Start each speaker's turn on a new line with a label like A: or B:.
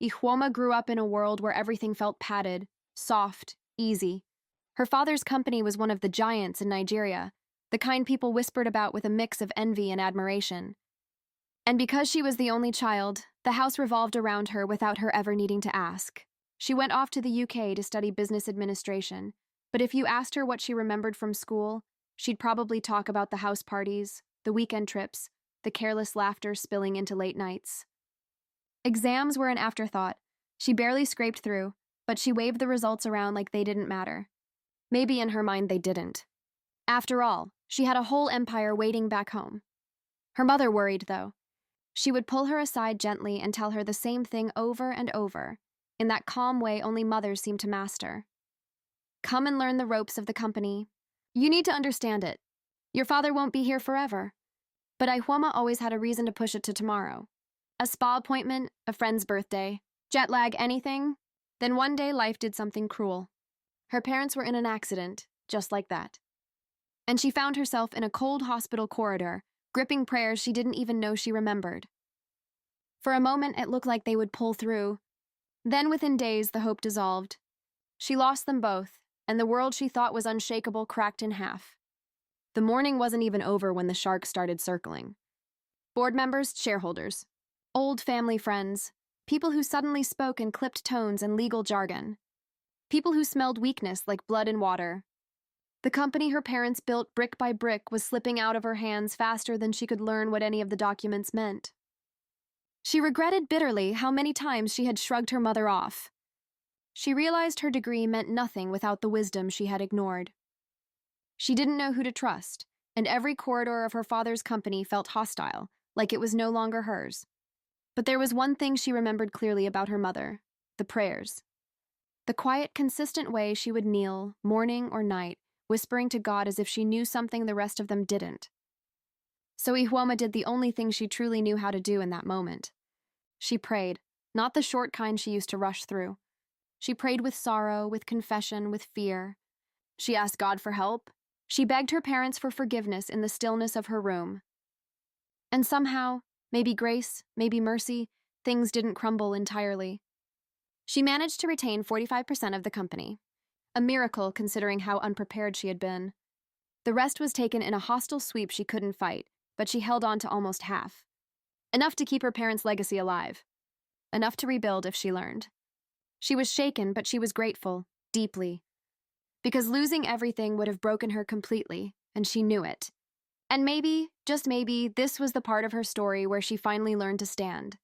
A: Ihuoma grew up in a world where everything felt padded, soft, easy. Her father's company was one of the giants in Nigeria, the kind people whispered about with a mix of envy and admiration. And because she was the only child, the house revolved around her without her ever needing to ask. She went off to the UK to study business administration, but if you asked her what she remembered from school, she'd probably talk about the house parties, the weekend trips, the careless laughter spilling into late nights. Exams were an afterthought. She barely scraped through, but she waved the results around like they didn't matter. Maybe in her mind they didn't. After all, she had a whole empire waiting back home. Her mother worried, though. She would pull her aside gently and tell her the same thing over and over, in that calm way only mothers seem to master. Come and learn the ropes of the company. You need to understand it. Your father won't be here forever. But Ihuoma always had a reason to push it to tomorrow. A spa appointment, a friend's birthday, jet lag, anything. Then one day life did something cruel. Her parents were in an accident, just like that. And she found herself in a cold hospital corridor, gripping prayers she didn't even know she remembered. For a moment, it looked like they would pull through. Then within days, the hope dissolved. She lost them both, and the world she thought was unshakable cracked in half. The morning wasn't even over when the shark started circling. Board members, shareholders, old family friends, people who suddenly spoke in clipped tones and legal jargon, people who smelled weakness like blood and water. The company her parents built brick by brick was slipping out of her hands faster than she could learn what any of the documents meant. She regretted bitterly how many times she had shrugged her mother off. She realized her degree meant nothing without the wisdom she had ignored. She didn't know who to trust, and every corridor of her father's company felt hostile, like it was no longer hers. But there was one thing she remembered clearly about her mother: the prayers. The quiet, consistent way she would kneel, morning or night, whispering to God as if she knew something the rest of them didn't. So Ihuoma did the only thing she truly knew how to do in that moment. She prayed, not the short kind she used to rush through. She prayed with sorrow, with confession, with fear. She asked God for help. She begged her parents for forgiveness in the stillness of her room. And somehow, maybe grace, maybe mercy, things didn't crumble entirely. She managed to retain 45% of the company, a miracle considering how unprepared she had been. The rest was taken in a hostile sweep she couldn't fight, but she held on to almost half. Enough to keep her parents' legacy alive. Enough to rebuild if she learned. She was shaken, but she was grateful, deeply. Because losing everything would have broken her completely, and she knew it. And maybe, just maybe, this was the part of her story where she finally learned to stand.